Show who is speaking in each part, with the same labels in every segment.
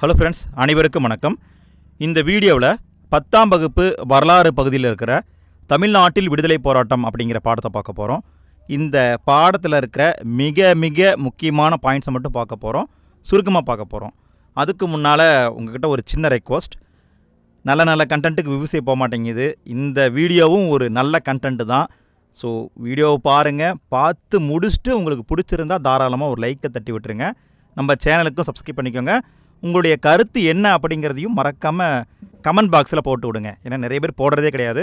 Speaker 1: Hello friends, அனைவருக்கும் வணக்கம். இந்த வீடியோவில் 10ஆம் வகுப்பு வரலாறு பகுதியில் இருக்கிற தமிழ்நாட்டில் விடுதலை போராட்டம் அப்படிங்கிற பாடத்தை பார்க்க போகிறோம். இந்த பாடத்தில் இருக்கிற மிக மிக முக்கியமான பாயிண்ட்ஸை மட்டும் பார்க்க போகிறோம், சுருக்கமாக பார்க்க போகிறோம். அதுக்கு முன்னால் உங்கள்கிட்ட ஒரு சின்ன ரெக்வஸ்ட். நல்ல கண்டென்ட்டுக்கு விவசாயம் போக மாட்டேங்குது. இந்த வீடியோவும் ஒரு நல்ல கண்டென்ட்டு தான். ஸோ வீடியோவை பாருங்கள், பார்த்து முடிச்சுட்டு உங்களுக்கு பிடிச்சிருந்தால் தாராளமாக ஒரு லைக்கை தட்டி விட்டுருங்க. நம்ம சேனலுக்கும் சப்ஸ்கிரைப் பண்ணிக்கோங்க. உங்களுடைய கருத்து என்ன அப்படிங்கிறதையும் மறக்காமல் கமெண்ட் பாக்ஸில் போட்டு விடுங்க. ஏன்னா நிறைய பேர் போடுறதே கிடையாது.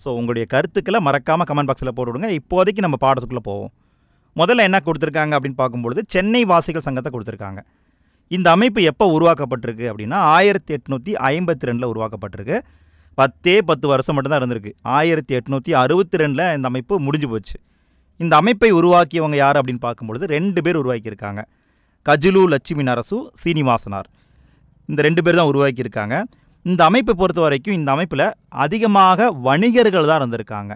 Speaker 1: ஸோ உங்களுடைய கருத்துக்களை மறக்காமல் கமெண்ட் பாக்ஸில் போட்டு விடுங்க. இப்போதைக்கு நம்ம பாடத்துக்குள்ளே போவோம். முதல்ல என்ன கொடுத்துருக்காங்க அப்படின்னு பார்க்கும்பொழுது சென்னை வாசிகள் சங்கத்தை கொடுத்துருக்காங்க. இந்த அமைப்பு எப்போ உருவாக்கப்பட்டிருக்கு அப்படின்னா 1852 உருவாக்கப்பட்டிருக்கு. 10 வருஷம் மட்டும்தான் இருந்திருக்கு. 1862 இந்த அமைப்பு முடிஞ்சு போச்சு. இந்த அமைப்பை உருவாக்கியவங்க யார் அப்படின்னு பார்க்கும்பொழுது 2 பேர் உருவாக்கியிருக்காங்க. கஜுலு லட்சுமி நரசு, சீனிவாசனார். இந்த 2 பேர் தான் உருவாக்கியிருக்காங்க. இந்த அமைப்பை பொறுத்த வரைக்கும் இந்த அமைப்பில் அதிகமாக வணிகர்கள் தான் இருந்திருக்காங்க.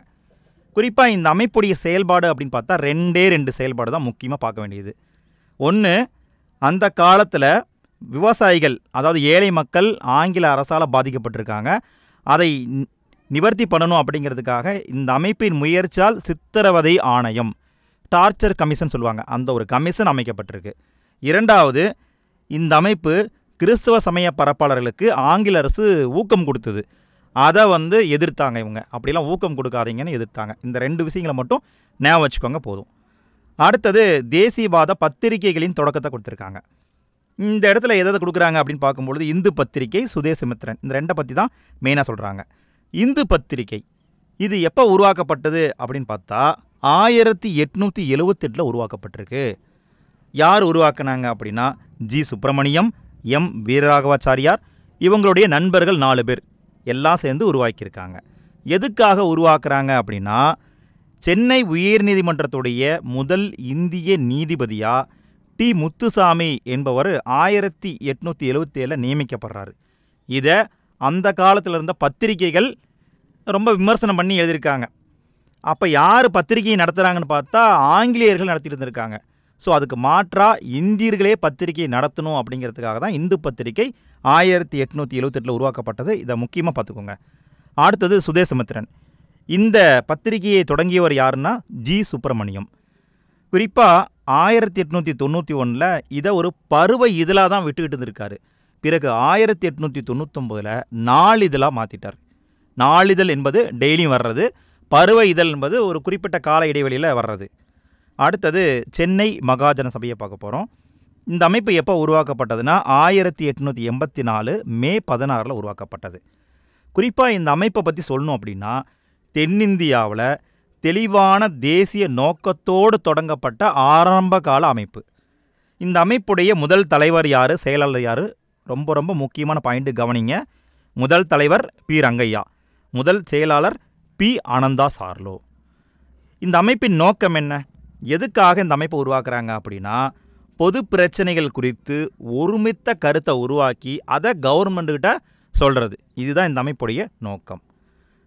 Speaker 1: குறிப்பாக இந்த அமைப்புடைய செயல்பாடு அப்படின்னு பார்த்தா 2 செயல்பாடு தான் முக்கியமாக பார்க்க வேண்டியது. ஒன்று, அந்த காலத்தில் விவசாயிகள், அதாவது ஏழை மக்கள் ஆங்கில அரசால் பாதிக்கப்பட்டிருக்காங்க. அதை நிவர்த்தி பண்ணணும் அப்படிங்கிறதுக்காக இந்த அமைப்பின் முயற்சியால் சித்திரவதை ஆணையம், டார்ச்சர் கமிஷன் சொல்லுவாங்க, அந்த ஒரு கமிஷன் அமைக்கப்பட்டிருக்கு. 2வது, இந்த அமைப்பு கிறிஸ்தவ சமய பரப்பாளர்களுக்கு ஆங்கில அரசு ஊக்கம் கொடுத்தது. அதை எதிர்த்தாங்க. இவங்க அப்படிலாம் ஊக்கம் கொடுக்காதீங்கன்னு எதிர்த்தாங்க. இந்த 2 விஷயங்களை மட்டும் ஞாபகம் வச்சுக்கோங்க போதும். அடுத்தது, தேசியவாத பத்திரிகைகளின் தொடக்கத்தை கொடுத்துருக்காங்க. இந்த இடத்துல எதை கொடுக்குறாங்க அப்படின்னு பார்க்கும்பொழுது இந்து பத்திரிகை, சுதேசமித்திரன், இந்த 2 பற்றி தான் மெயினாக சொல்கிறாங்க. இந்து பத்திரிகை இது எப்போ உருவாக்கப்பட்டது அப்படின்னு பார்த்தா 1878 உருவாக்கப்பட்டிருக்கு. யார் உருவாக்குனாங்க அப்படின்னா ஜி சுப்பிரமணியம், எம் வீரராகவாச்சாரியார், இவங்களுடைய நண்பர்கள் 4 பேர் எல்லாம் சேர்ந்து உருவாக்கியிருக்காங்க. எதுக்காக உருவாக்குறாங்க அப்படின்னா சென்னை உயர்நீதிமன்றத்துடைய முதல் இந்திய நீதிபதியாக டி முத்துசாமி என்பவர் 1877 நியமிக்கப்படுறாரு. இதை அந்த காலத்தில் இருந்த பத்திரிகைகள் ரொம்ப விமர்சனம் பண்ணி எழுதியிருக்காங்க. அப்போ யார் பத்திரிகையை நடத்துகிறாங்கன்னு பார்த்தா ஆங்கிலேயர்கள் நடத்திட்டு இருந்திருக்காங்க. ஸோ அதுக்கு மாற்றாக இந்தியர்களே பத்திரிகை நடத்தணும் அப்படிங்கிறதுக்காக தான் இந்து பத்திரிகை 1878 உருவாக்கப்பட்டது. இதை முக்கியமாக பார்த்துக்கோங்க. அடுத்தது சுதேசமித்திரன். இந்த பத்திரிகையை தொடங்கியவர் யாருன்னா ஜி சுப்பிரமணியம். குறிப்பாக 1891 இதை ஒரு பருவ இதழாக தான் விட்டுக்கிட்டு இருந்திருக்காரு. பிறகு 1899 நாளிதழாக மாற்றிட்டார். நாளிதழ் என்பது டெய்லியும் வர்றது, பருவ இதழ் என்பது ஒரு குறிப்பிட்ட கால இடைவெளியில் வர்றது. அடுத்தது, சென்னை மகாஜன சபையை பார்க்க போகிறோம். இந்த அமைப்பு எப்போ உருவாக்கப்பட்டதுன்னா 1884 மே 16 உருவாக்கப்பட்டது. குறிப்பாக இந்த அமைப்பை பற்றி சொல்லணும் அப்படின்னா தென்னிந்தியாவில் தெளிவான தேசிய நோக்கத்தோடு தொடங்கப்பட்ட ஆரம்ப கால அமைப்பு. இந்த அமைப்புடைய முதல் தலைவர் யார், செயலாளர் யார், ரொம்ப ரொம்ப முக்கியமான பாயிண்ட்டு கவனிங்க. முதல் தலைவர் பி ரங்கையா, முதல் செயலாளர் பி ஆனந்தா சார்லோ. இந்த அமைப்பின் நோக்கம் என்ன, எதுக்காக இந்த அமைப்பை உருவாக்குறாங்க அப்படின்னா பொது பிரச்சனைகள் குறித்து ஒருமித்த கருத்தை உருவாக்கி அதை கவர்மெண்ட்டுக்கிட்ட சொல்கிறது. இதுதான் இந்த அமைப்புடைய நோக்கம்.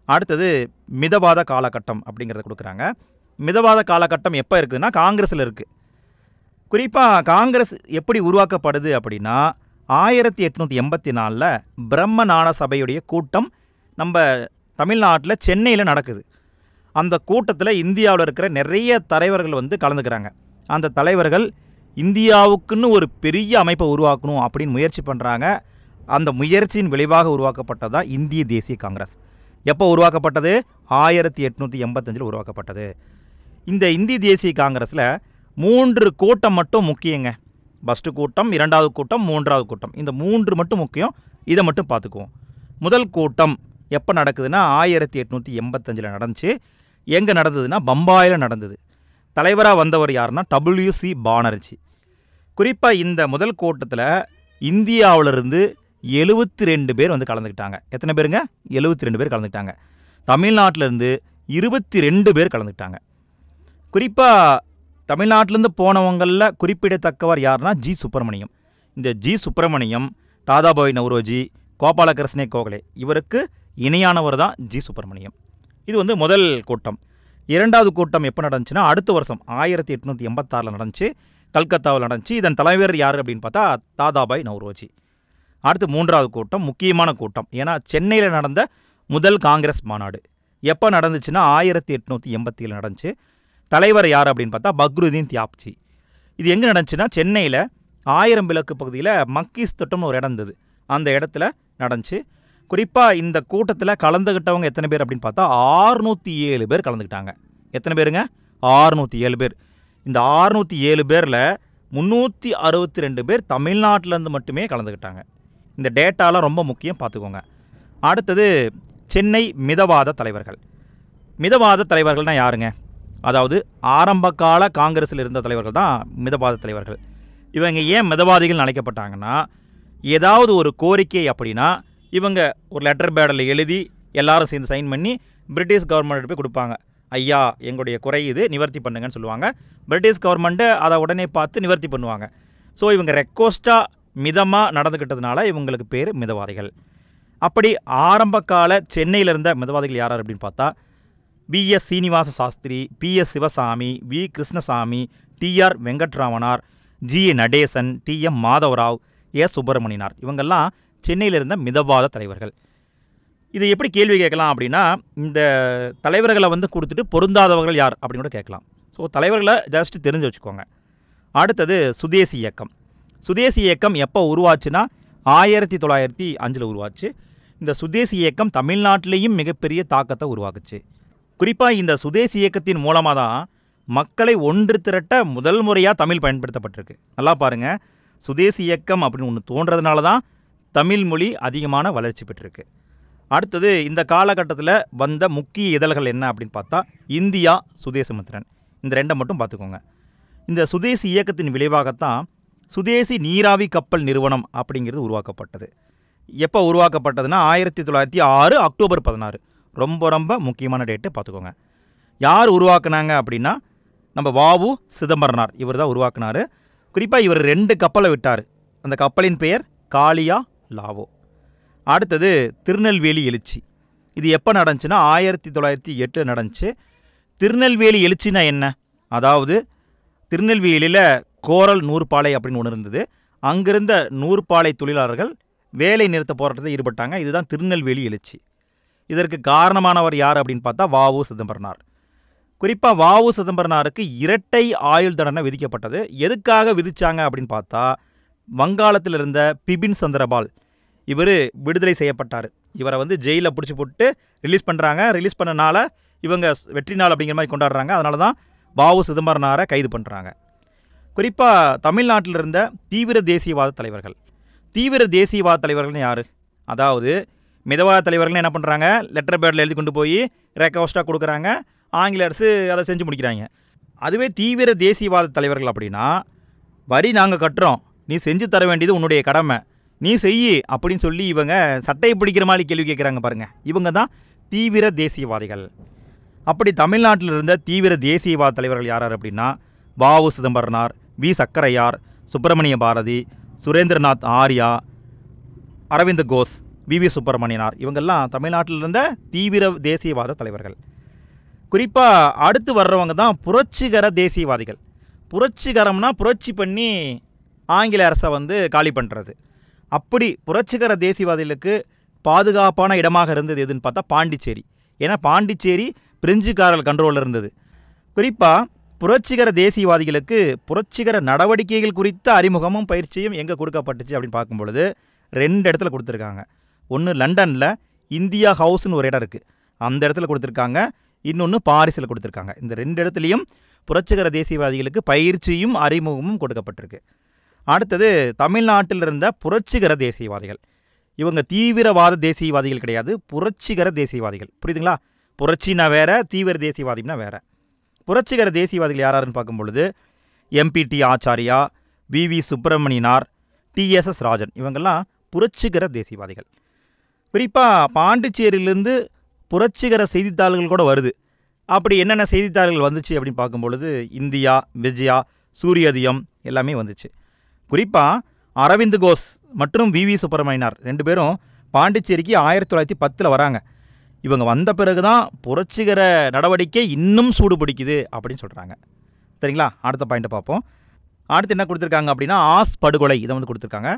Speaker 1: அடுத்தது, மிதவாத காலகட்டம் அப்படிங்கிறத கொடுக்குறாங்க. மிதவாத காலகட்டம் எப்போ இருக்குதுன்னா காங்கிரஸில் இருக்குது. குறிப்பாக காங்கிரஸ் எப்படி உருவாக்கப்படுது அப்படின்னா 1884 பிரம்ம ஞான சபையுடைய கூட்டம் நம்ம தமிழ்நாட்டில் சென்னையில் நடக்குது. அந்த கூட்டத்தில் இந்தியாவில் இருக்கிற நிறைய தலைவர்கள் கலந்துக்கிறாங்க. அந்த தலைவர்கள் இந்தியாவுக்குன்னு ஒரு பெரிய அமைப்பை உருவாக்கணும் அப்படின்னு முயற்சி பண்ணுறாங்க. அந்த முயற்சியின் விளைவாக உருவாக்கப்பட்டதான் இந்திய தேசிய காங்கிரஸ். எப்போ உருவாக்கப்பட்டது? 1885 உருவாக்கப்பட்டது. இந்த இந்திய தேசிய காங்கிரஸில் 3 கூட்டம் மட்டும் முக்கியங்க. ஃபஸ்ட்டு கூட்டம், 2வது கூட்டம், 3வது கூட்டம். இந்த 3 மட்டும் முக்கியம். இதை மட்டும் பார்த்துக்குவோம். முதல் கூட்டம் எப்போ நடக்குதுன்னா 1885 நடந்துச்சு. எங்கே நடந்ததுன்னா பம்பாயில் நடந்தது. தலைவராக வந்தவர் யாருன்னா WC பானர்ஜி. குறிப்பாக இந்த முதல் கூட்டத்தில் இந்தியாவிலிருந்து 72 பேர் கலந்துக்கிட்டாங்க. எத்தனை பேருங்க? 72 பேர் கலந்துக்கிட்டாங்க. தமிழ்நாட்டிலேருந்து 22 பேர் கலந்துக்கிட்டாங்க. குறிப்பாக தமிழ்நாட்டிலேருந்து போனவங்களில் குறிப்பிடத்தக்கவர் யாருன்னா ஜி சுப்பிரமணியம். இந்த ஜி சுப்பிரமணியம் தாதாபாய் நவ்ரோஜி, கோபாலகிருஷ்ணே கோகலே இவருக்கு இணையானவர் தான் ஜி சுப்பிரமணியம். இது முதல் கூட்டம். 2வது கூட்டம் எப்போ நடந்துச்சுன்னா அடுத்த வருஷம் 1886 நடந்துச்சு. கல்கத்தாவில் நடந்துச்சு. இதன் தலைவர் யார் அப்படின்னு பார்த்தா தாதாபாய் நவ்ரோஜி. அடுத்து 3வது கூட்டம் முக்கியமான கூட்டம். ஏன்னா சென்னையில் நடந்த முதல் காங்கிரஸ் மாநாடு எப்போ நடந்துச்சுன்னா 1887 நடந்துச்சு. தலைவர் யார் அப்படின்னு பார்த்தா பக்ருதீன் தியாப்ஜி. இது எங்கே நடந்துச்சுன்னா சென்னையில் 1000 விளக்கு பகுதியில் மக்கீஸ் திட்டம்னு ஒரு இடம் இருந்தது. அந்த இடத்துல நடந்துச்சு. குறிப்பாக இந்த கூட்டத்தில் கலந்துக்கிட்டவங்க எத்தனை பேர் அப்படின்னு பார்த்தா 607 பேர் கலந்துக்கிட்டாங்க. எத்தனை பேருங்க? 607 பேர். இந்த 607 பேரில் 362 பேர் தமிழ்நாட்டிலேருந்து மட்டுமே கலந்துக்கிட்டாங்க. இந்த டேட்டாலாம் ரொம்ப முக்கியம், பார்த்துக்கோங்க. அடுத்தது சென்னை மிதவாத தலைவர்கள். மிதவாத தலைவர்கள்னால் யாருங்க? அதாவது ஆரம்பகால காங்கிரஸில் இருந்த தலைவர்கள் தான் மிதவாத தலைவர்கள். இவங்க ஏன் மிதவாதிகள் அழைக்கப்பட்டாங்கன்னா, ஏதாவது ஒரு கோரிக்கை அப்படின்னா இவங்க ஒரு லெட்டர் பேடில் எழுதி எல்லாரும் சேர்ந்து சைன் பண்ணி பிரிட்டிஷ் கவர்மெண்ட் போய் கொடுப்பாங்க. ஐயா, எங்களுடைய குறை இது, நிவர்த்தி பண்ணுங்கன்னு சொல்லுவாங்க. பிரிட்டிஷ் கவர்மெண்ட்டு அதை உடனே பார்த்து நிவர்த்தி பண்ணுவாங்க. ஸோ இவங்க ரெக்வஸ்ட்டாக மிதமாக நடந்துக்கிட்டதுனால இவங்களுக்கு பேர் மிதவாதிகள். அப்படி ஆரம்பகால சென்னையில் இருந்த மிதவாதிகள் யார் அப்படின்னு பார்த்தா PS Srinivasa Sastri, PS Sivaswami, V Krishnaswami, TR வெங்கட்ராமனார், G Natesan, TM Madhavrao, S சுப்பிரமணியனார். இவங்கெல்லாம் சென்னையில் இருந்த மிதவாத தலைவர்கள். இதை எப்படி கேள்வி கேட்கலாம் அப்படின்னா, இந்த தலைவர்களை கொடுத்துட்டு பொருந்தாதவர்கள் யார் அப்படின்னு கூட கேட்கலாம். ஸோ தலைவர்களை ஜஸ்ட் தெரிஞ்சு வச்சுக்கோங்க. அடுத்தது சுதேசி இயக்கம். சுதேசி இயக்கம் எப்போ உருவாச்சுன்னா 1905 உருவாச்சு. இந்த சுதேசி இயக்கம் தமிழ்நாட்டிலேயும் மிகப்பெரிய தாக்கத்தை உருவாக்குச்சு. குறிப்பாக இந்த சுதேசி இயக்கத்தின் மூலமாக தான் மக்களை ஒன்று திரட்ட முதல் முறையாக தமிழ் பயன்படுத்தப்பட்டிருக்கு. நல்லா பாருங்கள், சுதேசி இயக்கம் அப்படின்னு ஒன்று தோன்றதுனால தான் தமிழ் மொழி அதிகமான வளர்ச்சி பெற்றிருக்கு. அடுத்தது இந்த காலகட்டத்தில் வந்த முக்கிய இதழ்கள் என்ன அப்படின்னு பார்த்தா இந்தியா, சுதேசமித்திரன். இந்த ரெண்டை மட்டும் பார்த்துக்கோங்க. இந்த சுதேசி இயக்கத்தின் விளைவாகத்தான் சுதேசி நீராவி கப்பல் நிறுவனம் அப்படிங்கிறது உருவாக்கப்பட்டது. எப்போ உருவாக்கப்பட்டதுன்னா 1906 அக்டோபர் 16. ரொம்ப ரொம்ப முக்கியமான டேட்டு, பார்த்துக்கோங்க. யார் உருவாக்குனாங்க அப்படின்னா நம்ம வாவு சிதம்பரனார். இவர் தான் உருவாக்குனார். குறிப்பாக இவர் 2 கப்பலை விட்டார். அந்த கப்பலின் பெயர் காளியா லாவோ. அடுத்தது திருநெல்வேலி எழுச்சி. இது எப்போ நடந்துச்சுன்னா 1908 நடந்துச்சு. திருநெல்வேலி எழுச்சின்னா என்ன? அதாவது திருநெல்வேலியில் கோரல் நூற்பாலை அப்படின்னு ஒன்று இருந்தது. அங்கிருந்த நூற்பாலை தொழிலாளர்கள் வேலை நிறுத்த போராட்டத்தில் ஈடுபட்டாங்க. இதுதான் திருநெல்வேலி எழுச்சி. இதற்கு காரணமானவர் யார் அப்படின்னு பார்த்தா வாவு சிதம்பரனார். குறிப்பாக வாவு சிதம்பரனாருக்கு இரட்டை ஆயுள் தண்டனை விதிக்கப்பட்டது. எதுக்காக விதித்தாங்க அப்படின்னு பார்த்தா வங்காளத்தில் இருந்த பிபின் சந்திரபால் இவர் விடுதலை செய்யப்பட்டார். இவரை ஜெயிலில் பிடிச்சி போட்டு ரிலீஸ் பண்ணுறாங்க. ரிலீஸ் பண்ணனால இவங்க வெற்றி நாள் அப்படிங்கிற மாதிரி கொண்டாடுறாங்க. அதனால தான் வாவு சிதம்பரனாரை கைது பண்ணுறாங்க. குறிப்பாக தமிழ்நாட்டில் இருந்த தீவிர தேசியவாத தலைவர்கள். தீவிர தேசியவாத தலைவர்கள்னு யார்? அதாவது மிதவாத தலைவர்கள் என்ன பண்ணுறாங்க, லெட்டர் பேடில் எழுதி கொண்டு போய் ரெக்வஸ்ட்டாக கொடுக்குறாங்க. ஆங்கில அரசு அதை செஞ்சு முடிக்கிறாங்க. அதுவே தீவிர தேசியவாத தலைவர்கள் அப்படின்னா, வரி நாங்கள் கட்டுறோம், நீ செஞ்சு தர வேண்டியது உன்னுடைய கடமை, நீ செய்யி அப்படின்னு சொல்லி இவங்க சட்டையை பிடிக்கிற மாதிரி கேள்வி கேட்குறாங்க பாருங்கள். இவங்க தான் தீவிர தேசியவாதிகள். அப்படி தமிழ்நாட்டில் இருந்த தீவிர தேசியவாத தலைவர்கள் யார் அப்படின்னா வாவு சிதம்பரனார், வி சக்கரையார், சுப்பிரமணிய பாரதி, சுரேந்திரநாத் ஆர்யா, அரவிந்த் கோஷ், வி சுப்பிரமணியனார். இவங்கெல்லாம் தமிழ்நாட்டில் இருந்த தீவிர தேசியவாத தலைவர்கள். குறிப்பாக அடுத்து வர்றவங்க தான் புரட்சிகர தேசியவாதிகள். புரட்சிகரம்னா புரட்சி பண்ணி ஆங்கில அரசை காலி பண்ணுறது. அப்படி புரட்சிகர தேசியவாதிகளுக்கு பாதுகாப்பான இடமாக இருந்தது எதுன்னு பார்த்தா பாண்டிச்சேரி. ஏன்னா பாண்டிச்சேரி பிரெஞ்சுக்காரர்கள் கண்ட்ரோலில் இருந்தது. குறிப்பாக புரட்சிகர தேசியவாதிகளுக்கு புரட்சிகர நடவடிக்கைகள் குறித்த அறிமுகமும் பயிற்சியும் எங்கே கொடுக்கப்பட்டுச்சு அப்படின்னு பார்க்கும்பொழுது 2 இடத்துல கொடுத்துருக்காங்க. ஒன்று லண்டனில் இந்தியா ஹவுஸ்னு ஒரு இடம் இருக்குது, அந்த இடத்துல கொடுத்துருக்காங்க. இன்னொன்று பாரிஸில் கொடுத்துருக்காங்க. இந்த 2 இடத்துலையும் புரட்சிகர தேசியவாதிகளுக்கு பயிற்சியும் அறிமுகமும் கொடுக்கப்பட்டிருக்கு. அடுத்தது தமிழ்நாட்டில் இருந்த புரட்சிகர தேசியவாதிகள். இவங்க தீவிரவாத தேசியவாதிகள் கிடையாது, புரட்சிகர தேசியவாதிகள். புரியுதுங்களா? புரட்சினா வேற, தீவிர தேசியவாதினா வேற. புரட்சிகர தேசியவாதிகள் யாராருன்னு பார்க்கும்பொழுது எம்பிடி ஆச்சாரியா, வி சுப்பிரமணியனார், டிஎஸ்எஸ் ராஜன். இவங்கெல்லாம் புரட்சிகர தேசியவாதிகள். குறிப்பாக பாண்டிச்சேரியிலேருந்து புரட்சிகர செய்தித்தாள்கள் கூட வருது. அப்படி என்னென்ன செய்தித்தாள்கள் வந்துச்சு அப்படின்னு பார்க்கும்பொழுது இந்தியா, விஜயா, சூரியோதயம் எல்லாமே வந்துச்சு. குறிப்பாக அரவிந்த் கோஷ் மற்றும் வி சுப்பிரமணியனார் 2 பேரும் பாண்டிச்சேரிக்கு 1910 வராங்க. இவங்க வந்த பிறகு தான் புரட்சிகர நடவடிக்கை இன்னும் சூடு பிடிக்குது அப்படின்னு சொல்கிறாங்க. சரிங்களா? அடுத்த பாயிண்ட்டை பார்ப்போம். அடுத்து என்ன கொடுத்துருக்காங்க அப்படின்னா ஆஸ் படுகொலை. இதை கொடுத்துருக்காங்க.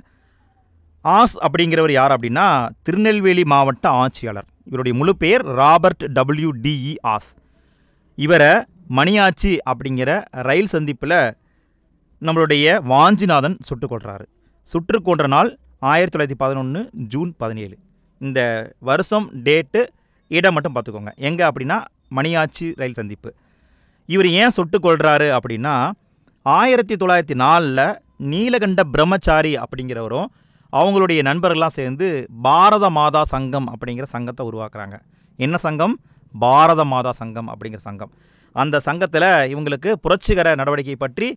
Speaker 1: ஆஸ் அப்படிங்கிறவர் யார் அப்படின்னா திருநெல்வேலி மாவட்ட ஆட்சியாளர். இவருடைய முழு பெயர் ராபர்ட் WDE ஆஸ். இவரை மணியாச்சி அப்படிங்கிற ரயில் சந்திப்பில் நம்மளுடைய வாஞ்சிநாதன் சுட்டுக் கொள்கிறாரு. சுட்டு கொன்ற நாள் 1911 ஜூன் 17. இந்த வருஷம், டேட்டு, இடம் மட்டும் பார்த்துக்கோங்க. எங்கே அப்படின்னா மணியாச்சி ரயில் சந்திப்பு. இவர் ஏன் சுட்டு கொள்கிறாரு அப்படின்னா 1904 நீலகண்ட பிரம்மச்சாரி அப்படிங்கிறவரும் அவங்களுடைய நண்பர்கள்லாம் சேர்ந்து பாரத மாதா சங்கம் அப்படிங்கிற சங்கத்தை உருவாக்குறாங்க. என்ன சங்கம்? பாரத மாதா சங்கம் அப்படிங்கிற சங்கம். அந்த சங்கத்தில் இவங்களுக்கு புரட்சிகர நடவடிக்கை பற்றி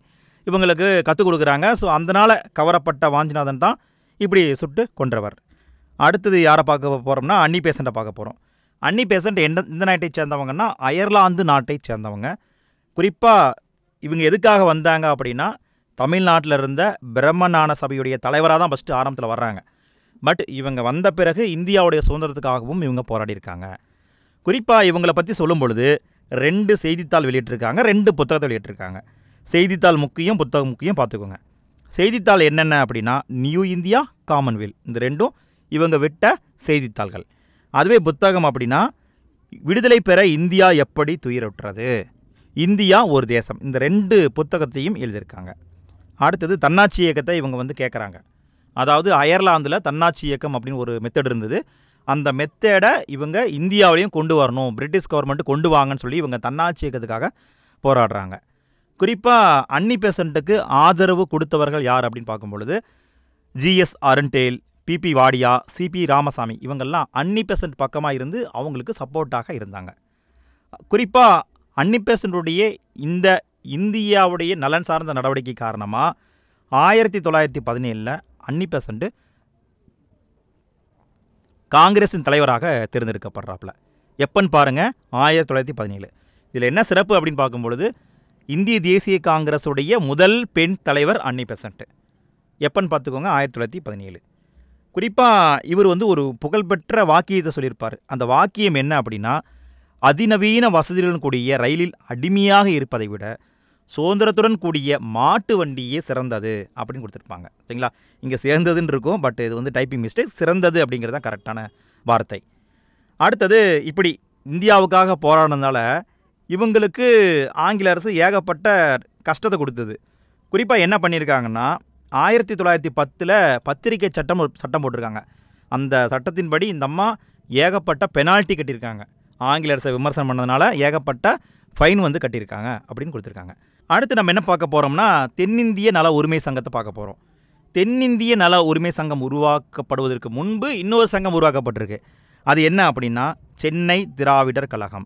Speaker 1: இவங்களுக்கு கற்றுக் கொடுக்குறாங்க. ஸோ அதனால் கவரப்பட்ட வாஞ்சிநாதன் தான் இப்படி சுட்டு கொன்றவர். அடுத்தது யாரை பார்க்க போகிறோம்னா அன்னி பெசண்ட்டை பார்க்க போகிறோம். அன்னி பெசண்ட் எந்த நாட்டை சேர்ந்தவங்கன்னா அயர்லாந்து நாட்டை சேர்ந்தவங்க. குறிப்பாக இவங்க எதுக்காக வந்தாங்க அப்படின்னா தமிழ்நாட்டில் இருந்த பிரம்மஞான சபையுடைய தலைவராக தான் ஃபஸ்ட்டு ஆரம்பத்தில் வர்றாங்க. பட் இவங்க வந்த பிறகு இந்தியாவுடைய சுதந்திரத்துக்காகவும் இவங்க போராடியிருக்காங்க. குறிப்பாக இவங்களை பற்றி சொல்லும் பொழுது 2 செய்தித்தாள் வெளியிட்டிருக்காங்க, 2 புத்தகத்தை வெளியிட்டிருக்காங்க. செய்தித்தாள் முக்கியம், புத்தகம் முக்கியம், பார்த்துக்கோங்க. செய்தித்தாள் என்னென்ன அப்படின்னா நியூ இந்தியா, காமன்வெல்த், இந்த 2ம் இவங்க விட்ட செய்தித்தாள்கள். அதுவே புத்தகம் அப்படின்னா விடுதலை பெற இந்தியா எப்படி துயருற்றது, இந்தியா ஒரு தேசம், இந்த 2 புத்தகத்தையும் எழுதியிருக்காங்க. அடுத்தது தன்னாட்சி இயக்கத்தை இவங்க கேட்குறாங்க. அதாவது அயர்லாந்தில் தன்னாட்சி இயக்கம் அப்படின்னு ஒரு மெத்தட் இருந்தது. அந்த மெத்தடை இவங்க இந்தியாவிலையும் கொண்டு வரணும், பிரிட்டிஷ் கவர்மெண்ட்டு கொண்டு வாங்கன்னு சொல்லி இவங்க தன்னாட்சி இயக்கத்துக்காக போராடுறாங்க. குறிப்பாக அன்னி பெசண்ட்டுக்கு ஆதரவு கொடுத்தவர்கள் யார் அப்படின்னு பார்க்கும்பொழுது GS Arundale, PP Wadia, CP Ramasamy, இவங்கெல்லாம் அன்னி பெசண்ட் பக்கமாக இருந்து அவங்களுக்கு சப்போர்ட்டாக இருந்தாங்க. குறிப்பாக அன்னி பெசண்ட்டுடைய இந்த இந்தியாவுடைய நலன் சார்ந்த நடவடிக்கை காரணமாக 1917 அன்னி பெசண்ட் காங்கிரஸின் தலைவராக தேர்ந்தெடுக்கப்படுறாப்புல. எப்பன்னு பாருங்கள், 1917. இதில் என்ன சிறப்பு அப்படின்னு பார்க்கும்பொழுது இந்திய தேசிய காங்கிரஸுடைய முதல் பெண் தலைவர் அன்னி பெசண்ட். எப்பன்னு பார்த்துக்கோங்க, 1917. குறிப்பாக இவர் ஒரு புகழ்பெற்ற வாக்கியத்தை சொல்லியிருப்பார். அந்த வாக்கியம் என்ன அப்படின்னா அதிநவீன வசதியுடன் கூடிய ரயிலில் அடிமையாக இருப்பதை விட சுதந்திரத்துடன் கூடிய மாட்டு வண்டியே சிறந்தது அப்படின்னு கொடுத்துருப்பாங்க. சரிங்களா? இங்கே சேர்ந்ததுன்னு இருக்கும், பட் இது டைப்பிங் மிஸ்டேக். சிறந்தது அப்படிங்கிறது தான் கரெக்டான வார்த்தை. அடுத்தது இப்படி இந்தியாவுக்காக போராடினதால இவங்களுக்கு ஆங்கில அரசு ஏகப்பட்ட கஷ்டத்தை கொடுத்தது. குறிப்பாக என்ன பண்ணியிருக்காங்கன்னா 1910 பத்திரிகை சட்டம் போட்டிருக்காங்க. அந்த சட்டத்தின்படி இந்த அம்மா ஏகப்பட்ட பெனால்ட்டி கட்டியிருக்காங்க. ஆங்கில அரசை விமர்சனம் பண்ணதுனால ஏகப்பட்ட ஃபைன் கட்டியிருக்காங்க அப்படின்னு கொடுத்துருக்காங்க. அடுத்து நம்ம என்ன பார்க்க போகிறோம்னா தென்னிந்திய நல உரிமை சங்கத்தை பார்க்க போகிறோம். தென்னிந்திய நல உரிமை சங்கம் உருவாக்கப்படுவதற்கு முன்பு இன்னொரு சங்கம் உருவாக்கப்பட்டிருக்கு. அது என்ன அப்படின்னா சென்னை திராவிடர் கழகம்,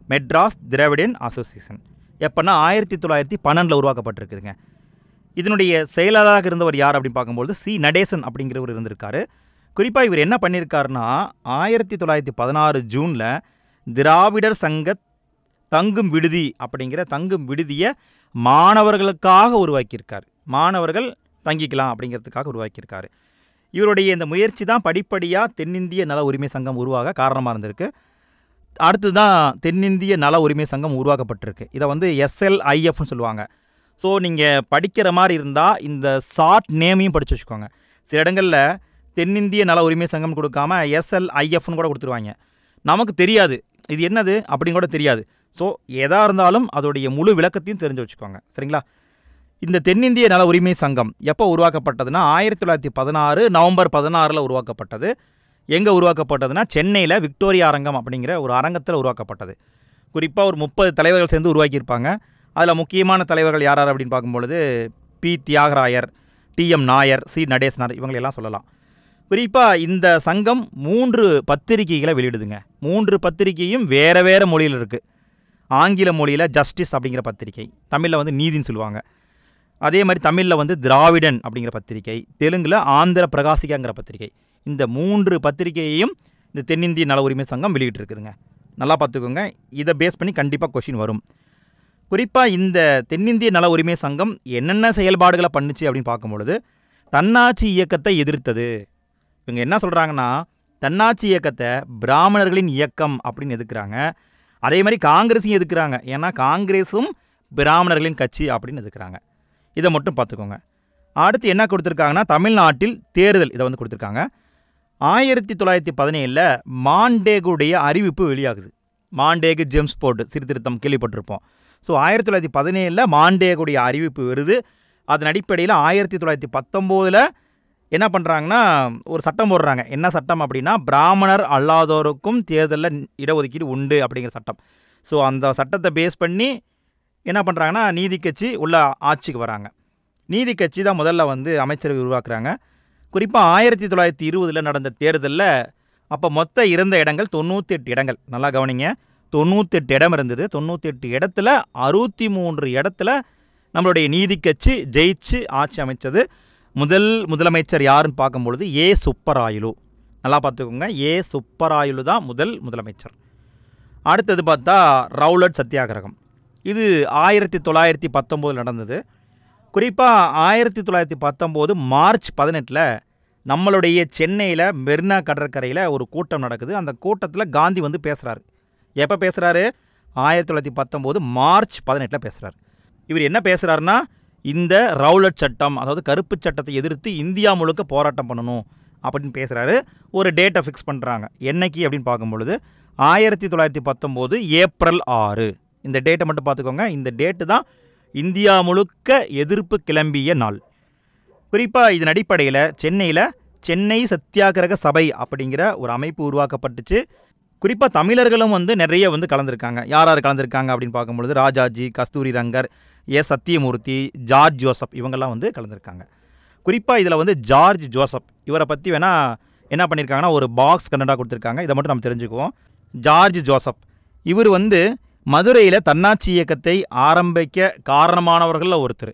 Speaker 1: மெட்ராஸ் திராவிடன் அசோசியேஷன். எப்போன்னா 1912 உருவாக்கப்பட்டிருக்குதுங்க. இதனுடைய செயலாளராக இருந்தவர் யார் அப்படின்னு பார்க்கும்போது C. நடேசன் அப்படிங்கிறவர் இருந்திருக்காரு. குறிப்பாக இவர் என்ன பண்ணியிருக்காருன்னா 1916 ஜூனில் திராவிடர் சங்க தங்கும் விடுதி அப்படிங்கிற தங்கும் விடுதியை மாணவர்களுக்காக உருவாக்கியிருக்கார். மாணவர்கள் தங்கிக்கலாம் அப்படிங்கிறதுக்காக உருவாக்கியிருக்காரு. இவருடைய இந்த முயற்சி தான் படிப்படியாக தென்னிந்திய நல உரிமை சங்கம் உருவாக காரணமாக இருந்திருக்கு. அடுத்து தான் தென்னிந்திய நல உரிமை சங்கம் உருவாக்கப்பட்டிருக்கு. இதை SLIFன்னு சொல்லுவாங்க. ஸோ நீங்கள் படிக்கிற மாதிரி இருந்தால் இந்த ஷார்ட் நேமையும் படித்து வச்சுக்கோங்க. சில இடங்களில் தென்னிந்திய நல உரிமை சங்கம் கொடுக்காம SLIFன்னு கூட கொடுத்துருவாங்க. நமக்கு தெரியாது இது என்னது அப்படின்னு கூட தெரியாது. ஸோ எதாக இருந்தாலும் அதோடைய முழு விளக்கத்தையும் தெரிஞ்சு வச்சுக்கோங்க. சரிங்களா? இந்த தென்னிந்திய நல உரிமை சங்கம் எப்போ உருவாக்கப்பட்டதுன்னா 1916 நவம்பர் 16 உருவாக்கப்பட்டது. எங்கே உருவாக்கப்பட்டதுன்னா சென்னையில் விக்டோரியா அரங்கம் அப்படிங்கிற ஒரு அரங்கத்தில் உருவாக்கப்பட்டது. குறிப்பாக ஒரு 30 தலைவர்கள் சேர்ந்து உருவாக்கியிருப்பாங்க. அதில் முக்கியமான தலைவர்கள் யார் அப்படின்னு பார்க்கும்பொழுது P. Thyagarayar, TM Nair, C. Natesanar, இவங்களெல்லாம் சொல்லலாம். குறிப்பாக இந்த சங்கம் 3 பத்திரிகைகளை வெளியிடுதுங்க. 3 பத்திரிகையும் வேறு வேறு மொழியில் இருக்குது. ஆங்கில மொழியில் ஜஸ்டிஸ் அப்படிங்கிற பத்திரிகை, தமிழில் நீதின்னு சொல்லுவாங்க. அதே மாதிரி தமிழில் திராவிடன் அப்படிங்கிற பத்திரிகை, தெலுங்கில் ஆந்திர பிரகாசிகாங்கிற பத்திரிகை. இந்த 3 பத்திரிகையையும் இந்த தென்னிந்திய நல உரிமை சங்கம் வெளியிட்டிருக்குதுங்க. நல்லா பார்த்துக்கோங்க. இதை பேஸ் பண்ணி கண்டிப்பாக கொஷின் வரும். குறிப்பாக இந்த தென்னிந்திய நல உரிமை சங்கம் என்னென்ன செயல்பாடுகளை பண்ணுச்சு அப்படின்னு பார்க்கும்பொழுது தன்னாட்சி இயக்கத்தை எதிர்த்தது. இவங்க என்ன சொல்கிறாங்கன்னா தன்னாட்சி இயக்கத்தை பிராமணர்களின் இயக்கம் அப்படின்னு எதுக்குறாங்க. அதே மாதிரி காங்கிரஸையும் எதுக்குறாங்க. ஏன்னா காங்கிரஸும் பிராமணர்களின் கட்சி அப்படின்னு எதுக்குறாங்க. இதை மட்டும் பார்த்துக்கோங்க. அடுத்து என்ன கொடுத்துருக்காங்கன்னா தமிழ்நாட்டில் தேர்தல் இதை வந்து கொடுத்துருக்காங்க. 1917 மாண்டேகுடைய அறிவிப்பு வெளியாகுது. மாண்டேகு ஜேம்ஸ் போர்டு சீர்திருத்தம் கேள்விப்பட்டிருப்போம். ஸோ 1917 மாண்டேகுடைய அறிவிப்பு வருது. அதன் அடிப்படையில் 1919 என்ன பண்ணுறாங்கன்னா ஒரு சட்டம் போடுறாங்க. என்ன சட்டம் அப்படின்னா பிராமணர் அல்லாதோருக்கும் தேர்தலில் இடஒதுக்கீடு உண்டு அப்படிங்கிற சட்டம். ஸோ அந்த சட்டத்தை பேஸ் பண்ணி என்ன பண்ணுறாங்கன்னா நீதி கட்சி உள்ள ஆட்சிக்கு வராங்க. நீதி கட்சி தான் முதல்ல வந்து அமைச்சரவை உருவாக்குறாங்க. குறிப்பாக 1920 நடந்த தேர்தலில் அப்போ மொத்த இருந்த இடங்கள் 98 இடங்கள். நல்லா கவனிங்க, 98 இடம் இருந்தது. 98 இடத்துல 63 இடத்துல நம்மளுடைய நீதி கட்சி ஜெயிச்சு ஆட்சி அமைச்சது. முதலமைச்சர் யாருன்னு பார்க்கும்பொழுது ஏ சுப்பராயலு. நல்லா பார்த்துக்கோங்க, ஏ சுப்பராயலு தான் முதலமைச்சர். அடுத்தது பார்த்தா ரவுலட் சத்தியாகிரகம். இது 1919 நடந்தது. குறிப்பாக 1919 மார்ச் 18 நம்மளுடைய சென்னையில் மெரினா கடற்கரையில் ஒரு கூட்டம் நடக்குது. அந்த கூட்டத்தில் காந்தி வந்து பேசுகிறாரு. எப்போ பேசுகிறாரு? 1919 மார்ச் 18 பேசுகிறார். இவர் என்ன பேசுகிறாருன்னா இந்த ரவுலட் சட்டம், அதாவது கருப்பு சட்டத்தை எதிர்த்து இந்தியா முழுக்க போராட்டம் பண்ணணும் அப்படின்னு பேசுகிறாரு. ஒரு டேட்டை ஃபிக்ஸ் பண்ணுறாங்க. என்னைக்கு அப்படின்னு பார்க்கும்பொழுது 1919 ஏப்ரல் 6. இந்த டேட்டை மட்டும் பார்த்துக்கோங்க. இந்த டேட்டு தான் இந்தியா முழுக்க எதிர்ப்பு கிளம்பிய நாள். குறிப்பாக இதன் அடிப்படையில் சென்னையில் சென்னை சத்தியாகிரக சபை அப்படிங்கிற ஒரு அமைப்பு உருவாக்கப்பட்டுச்சு. குறிப்பாக தமிழர்களும் வந்து நிறைய வந்து கலந்துருக்காங்க. யார் யார் கலந்துருக்காங்க அப்படின்னு பார்க்கும்பொழுது ராஜாஜி, கஸ்தூரி Rangar, S Sathyamoorthy, George Joseph இவங்கெல்லாம் வந்து கலந்துருக்காங்க. குறிப்பாக இதில் வந்து ஜார்ஜ் ஜோசப் இவரை பற்றி வேணால் என்ன பண்ணியிருக்காங்கன்னா ஒரு பாக்ஸ் கண்டென்ட்டாக கொடுத்துருக்காங்க. இதை மட்டும் நம்ம தெரிஞ்சுக்குவோம். ஜார்ஜ் ஜோசப் இவர் வந்து மதுரையில் தன்னாட்சி இயக்கத்தை ஆரம்பிக்க காரணமானவர்களில் ஒருத்தர்.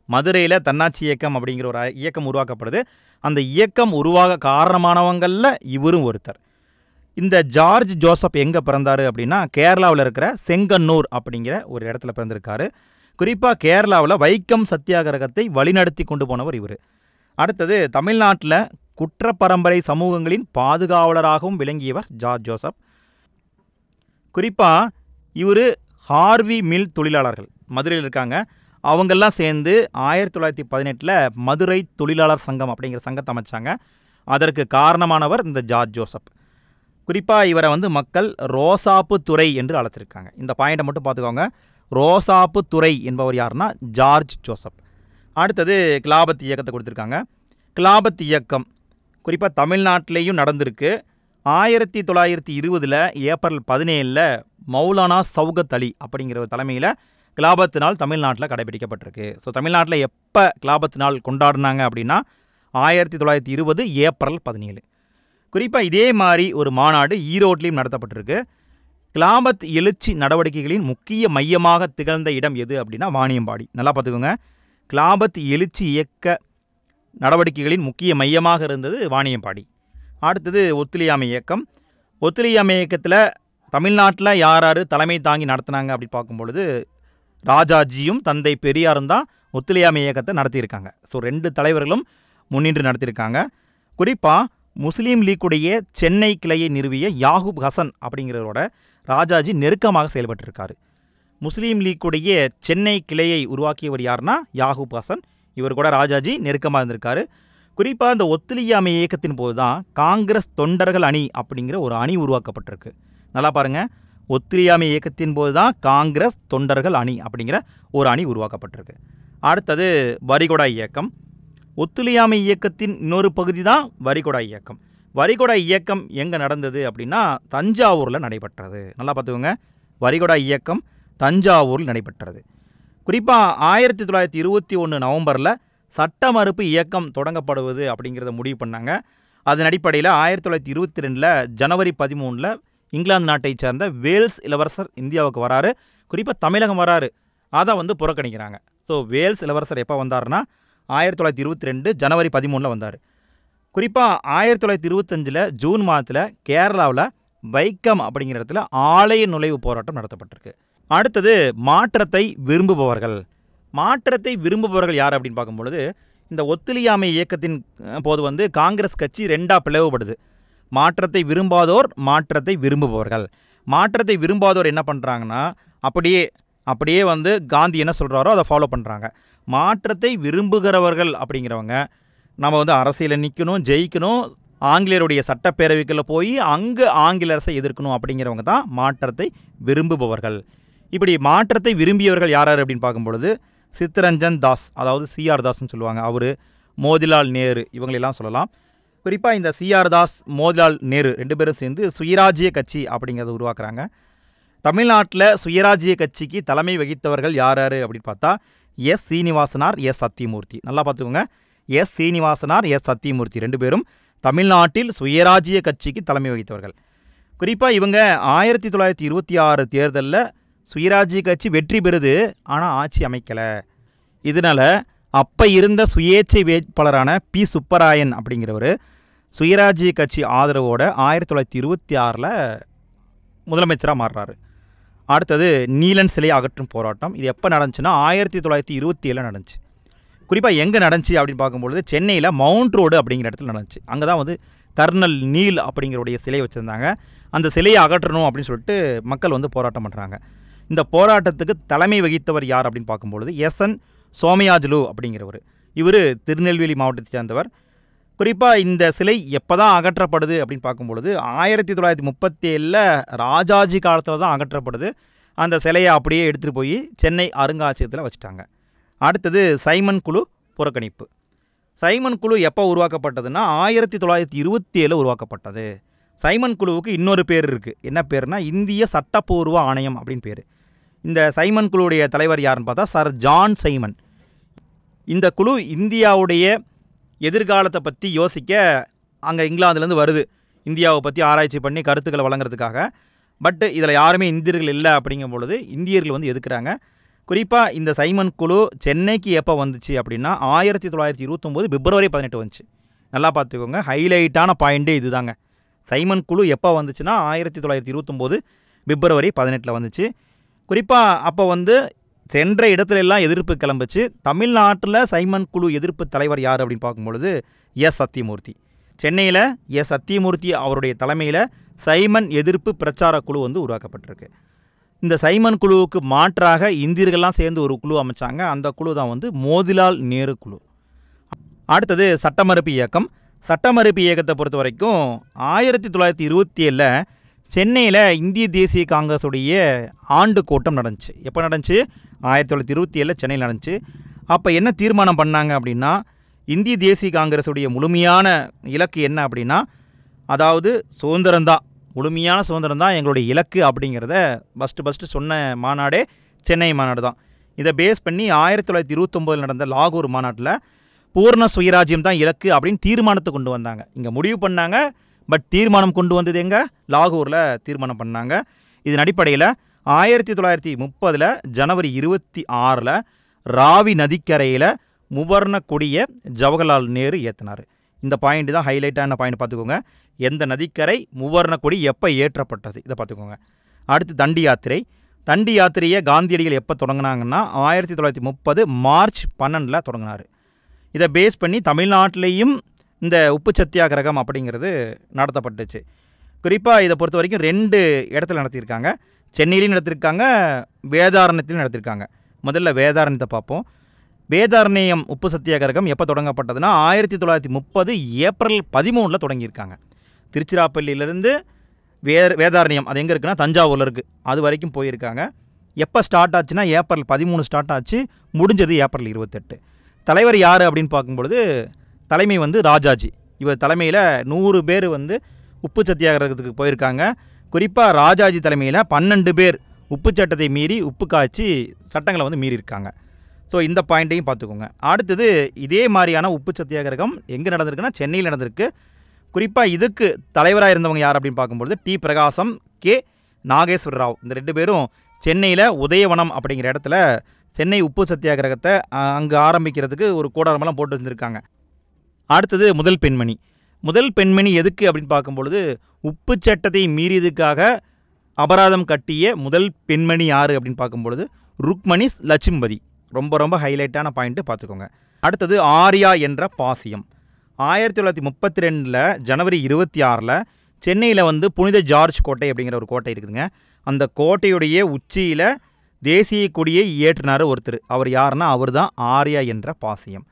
Speaker 1: மதுரையில் தன்னாட்சி இயக்கம் அப்படிங்கிற ஒரு இயக்கம் உருவாக்கப்படுது. அந்த இயக்கம் உருவாக காரணமானவங்களில் இவரும் ஒருத்தர். இந்த ஜார்ஜ் ஜோசப் எங்கே பிறந்தார் அப்படின்னா கேரளாவில் இருக்கிற செங்கன்னூர் அப்படிங்கிற ஒரு இடத்துல பிறந்திருக்காரு. குறிப்பாக கேரளாவில் வைக்கம் சத்தியாகிரகத்தை வழிநடத்தி கொண்டு போனவர் இவர். அடுத்தது தமிழ்நாட்டில் குற்றப்பரம்பரை சமூகங்களின் பாதுகாவலராகவும் விளங்கியவர் ஜார்ஜ் ஜோசப். குறிப்பாக இவர் ஹார்வி மில் தொழிலாளர்கள் மதுரையில் இருக்காங்க. அவங்கெல்லாம் சேர்ந்து 1918 மதுரை தொழிலாளர் சங்கம் அப்படிங்கிற சங்கத்தை அமைச்சாங்க. அதற்கு காரணமானவர் இந்த ஜார்ஜ் ஜோசப். குறிப்பாக இவரை வந்து மக்கள் ரோசாப்பு துரை என்று அழைச்சிருக்காங்க. இந்த பாயிண்டை மட்டும் பார்த்துக்கோங்க. ரோசாப்பு துரை என்பவர் யாருன்னா ஜார்ஜ் ஜோசப். அடுத்தது கிலாபத் இயக்கத்தை கொடுத்துருக்காங்க. கிலாபத் இயக்கம் குறிப்பாக தமிழ்நாட்டிலையும் நடந்திருக்கு. 1920 ஏப்ரல் 17 மௌலானா சௌகத் அலி அப்படிங்கிற ஒரு தலைமையில் கிலாபத் நாள் தமிழ்நாட்டில் கடைபிடிக்கப்பட்டிருக்கு. ஸோ தமிழ்நாட்டில் எப்போ கிலாபத் நாள் கொண்டாடினாங்க அப்படின்னா 1920 ஏப்ரல் 17. குறிப்பாக இதே மாதிரி ஒரு மாநாடு ஈரோட்லேயும் நடத்தப்பட்டிருக்கு. கிலாபத் எழுச்சி நடவடிக்கைகளின் முக்கிய மையமாக திகழ்ந்த இடம் எது அப்படின்னா வாணியம்பாடி. நல்லா பார்த்துக்கோங்க. கிலாபத் எழுச்சி இயக்க நடவடிக்கைகளின் முக்கிய மையமாக இருந்தது வாணியம்பாடி. அடுத்தது ஒத்துழையாமை இயக்கம். ஒத்துழையாமை இயக்கத்தில் தமிழ்நாட்டில் யார் யார் தலைமை தாங்கி நடத்தினாங்க அப்படின்னு பார்க்கும்பொழுது ராஜாஜியும் தந்தை பெரியாரும் தான் ஒத்துழையாமை இயக்கத்தை நடத்தியிருக்காங்க. ஸோ 2 தலைவர்களும் முன்னின்று நடத்தியிருக்காங்க. குறிப்பாக முஸ்லீம் லீக்குடைய சென்னை கிளையை நிறுவிய யாகூப் ஹசன் அப்படிங்கிறவரோட ராஜாஜி நெருக்கமாக செயல்பட்டிருக்காரு. முஸ்லீம் லீக்குடைய சென்னை கிளையை உருவாக்கியவர் யாருன்னா யாகூப் ஹசன். இவர் கூட ராஜாஜி நெருக்கமாக இருந்திருக்காரு. குறிப்பாக இந்த ஒத்துழையாமை இயக்கத்தின் போது தான் காங்கிரஸ் தொண்டர்கள் அணி அப்படிங்கிற ஒரு அணி உருவாக்கப்பட்டிருக்கு. நல்லா பாருங்கள், ஒத்துழையாமை இயக்கத்தின் போது தான் காங்கிரஸ் தொண்டர்கள் அணி அப்படிங்கிற ஒரு அணி உருவாக்கப்பட்டிருக்கு. அடுத்தது வரிகொடா இயக்கம். ஒத்துழையாமை இயக்கத்தின் இன்னொரு பகுதி தான் வரிகொடா இயக்கம். வரிகொடா இயக்கம் எங்கே நடந்தது அப்படின்னா தஞ்சாவூரில் நடைபெற்றது. நல்லா பார்த்துக்கோங்க, வரிகொடா இயக்கம் தஞ்சாவூரில் நடைபெற்றது. குறிப்பாக 1921 நவம்பரில் சட்ட மறுப்பு இயக்கம் தொடங்கப்படுவது அப்படிங்கிறத முடிவு பண்ணாங்க. அதன் அடிப்படையில் 1922 ஜனவரி 13 இங்கிலாந்து நாட்டை சேர்ந்த வேல்ஸ் இளவரசர் இந்தியாவுக்கு வராரு. குறிப்பாக தமிழகம் வராரு. அதை வந்து புறக்கணிக்கிறாங்க. ஸோ வேல்ஸ் இளவரசர் எப்போ வந்தார்னா 1922 ஜனவரி 13 வந்தார். குறிப்பாக 1925 ஜூன் மாதத்தில் கேரளாவில் வைக்கம் அப்படிங்கிற இடத்துல ஆலய நுழைவு போராட்டம் நடத்தப்பட்டிருக்கு. அடுத்தது மாற்றத்தை விரும்புபவர்கள். மாற்றத்தை விரும்புபவர்கள் யார் அப்படின்னு பார்க்கும்பொழுது இந்த ஒத்துழையாமை இயக்கத்தின் போது வந்து காங்கிரஸ் கட்சி 2ஆக பிளவுபடுது. மாற்றத்தை விரும்பாதோர், மாற்றத்தை விரும்புபவர்கள். மாற்றத்தை விரும்பாதோர் என்ன பண்ணுறாங்கன்னா அப்படியே வந்து காந்தி என்ன சொல்கிறாரோ அதை ஃபாலோ பண்ணுறாங்க. மாற்றத்தை விரும்புகிறவர்கள் அப்படிங்கிறவங்க நம்ம வந்து அரசியலில் நிற்கணும், ஜெயிக்கணும், ஆங்கிலேயருடைய சட்டப்பேரவைக்குள்ளே போய் அங்கே ஆங்கில அரசை எதிர்க்கணும் அப்படிங்கிறவங்க தான் மாற்றத்தை விரும்புபவர்கள். இப்படி மாற்றத்தை விரும்பியவர்கள் யார் யார் அப்படின்னு பார்க்கும்பொழுது சித்தரஞ்சன் தாஸ், அதாவது சிஆர் தாஸ்ன்னு சொல்லுவாங்க, அவர், மோதிலால் நேரு, இவங்களெல்லாம் சொல்லலாம். குறிப்பாக இந்த சிஆர் தாஸ், மோதிலால் நேரு 2 பேரும் சேர்ந்து சுயராஜ்ய கட்சி அப்படிங்கிறத உருவாக்குறாங்க. தமிழ்நாட்டில் சுயராஜ்ய கட்சிக்கு தலைமை வகித்தவர்கள் யார் யார் அப்படின்னு பார்த்தா எஸ் சீனிவாசனார், எஸ் சத்தியமூர்த்தி. நல்லா பார்த்துக்கோங்க, எஸ் சீனிவாசனார், எஸ் சத்தியமூர்த்தி 2 பேரும் தமிழ்நாட்டில் சுயராஜ்ய கட்சிக்கு தலைமை வகித்தவர்கள். குறிப்பாக இவங்க 1926 தேர்தலில் சுயராஜ்ய கட்சி வெற்றி பெறுது, ஆனால் ஆட்சி அமைக்கலை. இதனால் அப்போ இருந்த சுயேட்சை வேட்பாளரான பி சுப்பராயன் அப்படிங்கிறவர் சுயராஜ்ய கட்சி ஆதரவோடு 1926 முதலமைச்சராக மாறுறாரு. அடுத்தது நீலன் சிலை அகற்றும் போராட்டம். இது எப்போ நடந்துச்சுன்னா 1927 நடந்துச்சு. குறிப்பாக எங்கே நடந்துச்சு அப்படின்னு பார்க்கும்பொழுது சென்னையில் மவுண்ட் ரோடு அப்படிங்கிற இடத்துல நடந்துச்சு. அங்கே தான் வந்து கர்னல் நீல் அப்படிங்கிறவுடைய சிலை வச்சுருந்தாங்க. அந்த சிலையை அகற்றணும் அப்படின்னு சொல்லிட்டு மக்கள் வந்து போராட்டம் பண்ணுறாங்க. இந்த போராட்டத்துக்கு தலைமை வகித்தவர் யார் அப்படின்னு பார்க்கும்பொழுது எஸ்என் சோமயாஜுலு அப்படிங்கிறவர். இவர் திருநெல்வேலி மாவட்டத்தை சேர்ந்தவர். குறிப்பாக இந்த சிலை எப்போ தான் அகற்றப்படுது அப்படின்னு பார்க்கும்பொழுது 1937 ராஜாஜி காலத்தில் தான் அகற்றப்படுது. அந்த சிலையை அப்படியே எடுத்துகிட்டு போய் சென்னை அருங்காட்சியகத்தில் வச்சுட்டாங்க. அடுத்தது சைமன் குழு புறக்கணிப்பு. சைமன் குழு எப்போ உருவாக்கப்பட்டதுன்னா 1927 உருவாக்கப்பட்டது. சைமன் குழுவுக்கு இன்னொரு பேர் இருக்குது. என்ன பேர்னா இந்திய சட்டப்பூர்வ ஆணையம் அப்படின்னு பேர். இந்த சைமன் குழுவுடைய தலைவர் யாருன்னு பார்த்தா சர் ஜான் சைமன். இந்த குழு இந்தியாவுடைய எதிர்காலத்தை பற்றி யோசிக்க அங்கே இங்கிலாந்துலேருந்து வருது, இந்தியாவை பற்றி ஆராய்ச்சி பண்ணி கருத்துக்களை வழங்குறதுக்காக. பட் இதில் யாருமே இந்தியர்கள் இல்லை அப்படிங்கும் பொழுது இந்தியர்கள் வந்து எதுக்குறாங்க. குறிப்பாக இந்த சைமன் குழு சென்னைக்கு எப்போ வந்துச்சு அப்படின்னா 1929 பிப்ரவரி 18 வந்துச்சு. நல்லா பார்த்துக்கோங்க, ஹைலைட்டான பாயிண்ட்டே இது தாங்க. சைமன் குழு எப்போ வந்துச்சுன்னா 1929 பிப்ரவரி 18 வந்துச்சு. குறிப்பாக அப்போ வந்து சென்ற இடத்துல எல்லாம் எதிர்ப்பு கிளம்புச்சு. தமிழ்நாட்டில் சைமன் குழு எதிர்ப்பு தலைவர் யார் அப்படின்னு பார்க்கும்பொழுது எஸ் சத்தியமூர்த்தி. சென்னையில் எஸ் சத்தியமூர்த்தி அவருடைய தலைமையில் சைமன் எதிர்ப்பு பிரச்சார குழு வந்து உருவாக்கப்பட்டிருக்கு. இந்த சைமன் குழுவுக்கு மாற்றாக இந்தியர்கள்லாம் சேர்ந்து ஒரு குழு அமைச்சாங்க. அந்த குழு தான் வந்து மோதிலால் நேரு குழு. அடுத்தது சட்டமறுப்பு இயக்கம். சட்டமறுப்பு இயக்கத்தை பொறுத்த வரைக்கும் 1927 சென்னையில் இந்திய தேசிய காங்கிரஸுடைய ஆண்டு கூட்டம் நடந்துச்சு. எப்போ நடந்துச்சு? 1927 சென்னையில் நடந்துச்சு. அப்போ என்ன தீர்மானம் பண்ணாங்க அப்படின்னா, இந்திய தேசிய காங்கிரஸுடைய முழுமையான இலக்கு என்ன அப்படின்னா, அதாவது சுதந்திரம்தான், முழுமையான சுதந்திரம் தான் எங்களுடைய இலக்கு அப்படிங்கிறத ஃபஸ்ட்டு சொன்ன மாநாடே சென்னை மாநாடு தான். இதை பேஸ் பண்ணி 1929 நடந்த லாகூர் மாநாட்டில் பூர்ண சுயராஜ்யம் தான் இலக்கு அப்படின்னு தீர்மானத்தை கொண்டு வந்தாங்க. இங்கே முடிவு பண்ணாங்க, பட் தீர்மானம் கொண்டு வந்தது எங்கே? லாகூரில் தீர்மானம் பண்ணாங்க. இதன் அடிப்படையில் 1930 ஜனவரி 26 ராவி நதிக்கரையில் முவர்ண கொடியை ஜவஹர்லால் நேரு ஏற்றினார். இந்த பாயிண்ட் தான் ஹைலைட்டான பாயிண்ட், பார்த்துக்கோங்க. எந்த நதிக்கரை, முவர்ண கொடி எப்போ ஏற்றப்பட்டது, இதை பார்த்துக்கோங்க. அடுத்து தண்டி யாத்திரை. தண்டி யாத்திரையை காந்தியடிகள் எப்போ தொடங்கினாங்கன்னா 1930 மார்ச் 12 தொடங்கினார். இதை பேஸ் பண்ணி தமிழ்நாட்டிலையும் இந்த உப்பு சத்தியாகிரகம் அப்படிங்கிறது நடத்தப்பட்டுச்சு. குறிப்பாக இதை பொறுத்த வரைக்கும் 2 இடத்துல நடத்தியிருக்காங்க. சென்னையிலையும் நடத்தியிருக்காங்க, வேதாரண்யத்திலையும் நடத்தியிருக்காங்க. முதல்ல வேதாரண்யத்தை பார்ப்போம். வேதாரண்யம் உப்பு சத்தியாகிரகம் எப்போ தொடங்கப்பட்டதுன்னா 1930 ஏப்ரல் 13 தொடங்கியிருக்காங்க. திருச்சிராப்பள்ளியிலேருந்து வேதாரண்யம், அது எங்கே இருக்குன்னா தஞ்சாவூரில் இருக்குது, அது வரைக்கும் போயிருக்காங்க. எப்போ ஸ்டார்ட் ஆச்சுன்னா ஏப்ரல் 13 ஸ்டார்ட் ஆச்சு, முடிஞ்சது ஏப்ரல் 28. தலைவர் யார் அப்படின்னு பார்க்கும்பொழுது தலைமை வந்து ராஜாஜி. இவர் தலைமையில் 100 பேர் வந்து உப்பு சத்தியாகிரகத்துக்கு போயிருக்காங்க. குறிப்பாக ராஜாஜி தலைமையில் 12 பேர் உப்பு சட்டத்தை மீறி உப்பு காய்ச்சி சட்டங்களை வந்து மீறியிருக்காங்க. ஸோ இந்த பாயிண்ட்டையும் பார்த்துக்கோங்க. அடுத்தது இதே மாதிரியான உப்பு சத்தியாகிரகம் எங்கே நடந்திருக்குன்னா சென்னையில் நடந்திருக்கு. குறிப்பாக இதுக்கு தலைவராக இருந்தவங்க யார் அப்படின்னு பார்க்கும்பொழுது டி பிரகாசம், கே நாகேஸ்வர ராவ். இந்த 2 பேரும் சென்னையில் உதயவனம் அப்படிங்கிற இடத்துல சென்னை உப்பு சத்தியாகிரகத்தை அங்கே ஆரம்பிக்கிறதுக்கு ஒரு கூடாரமெல்லாம் போட்டு வச்சுருக்காங்க. அடுத்தது முதல் பெண்மணி. முதல் பெண்மணி எதுக்கு அப்படின்னு பார்க்கும்பொழுது உப்பு சட்டத்தை மீறியதுக்காக அபராதம் கட்டிய முதல் பெண்மணி யார் அப்படின்னு பார்க்கும்பொழுது ருக்மணி லட்சும்பதி. ரொம்ப ரொம்ப ஹைலைட்டான பாயிண்ட்டு, பார்த்துக்கோங்க. அடுத்தது ஆர்யா என்ற பாசியம். 1932 ஜனவரி 26 சென்னையில் வந்து புனித ஜார்ஜ் கோட்டை அப்படிங்கிற ஒரு கோட்டை இருக்குதுங்க. அந்த கோட்டையுடைய உச்சியில் தேசிய கொடியை ஏற்றினார் ஒருத்தர். அவர் யாருன்னா அவர் தான் ஆர்யா என்ற பாசியம்.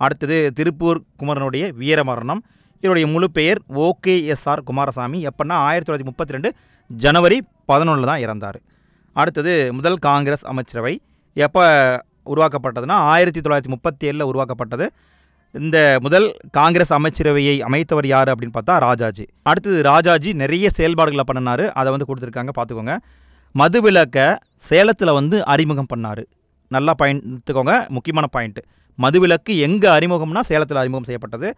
Speaker 1: அடுத்தது திருப்பூர் குமரனுடைய வீரமரணம். இவருடைய முழு பெயர் ஓகேஎஸ்ஆர் குமாரசாமி. எப்போன்னா 1932 ஜனவரி 11 தான் இறந்தார். அடுத்தது முதல் காங்கிரஸ் அமைச்சரவை எப்போ உருவாக்கப்பட்டதுன்னா 1937 உருவாக்கப்பட்டது. இந்த முதல் காங்கிரஸ் அமைச்சரவையை அமைத்தவர் யார் அப்படின்னு பார்த்தா ராஜாஜி. அடுத்தது ராஜாஜி நிறைய செயல்பாடுகளை பண்ணினார். அதை வந்து கொடுத்துருக்காங்க, பார்த்துக்கோங்க. மதுவிலக்கை சேலத்தில் வந்து அறிமுகம் பண்ணார். நல்லா எடுத்துக்கோங்க, முக்கியமான பாயிண்ட்டு. மதுவிலக்கு எங்கே அறிமுகம்னா சேலத்தில் அறிமுகம் செய்யப்பட்டது.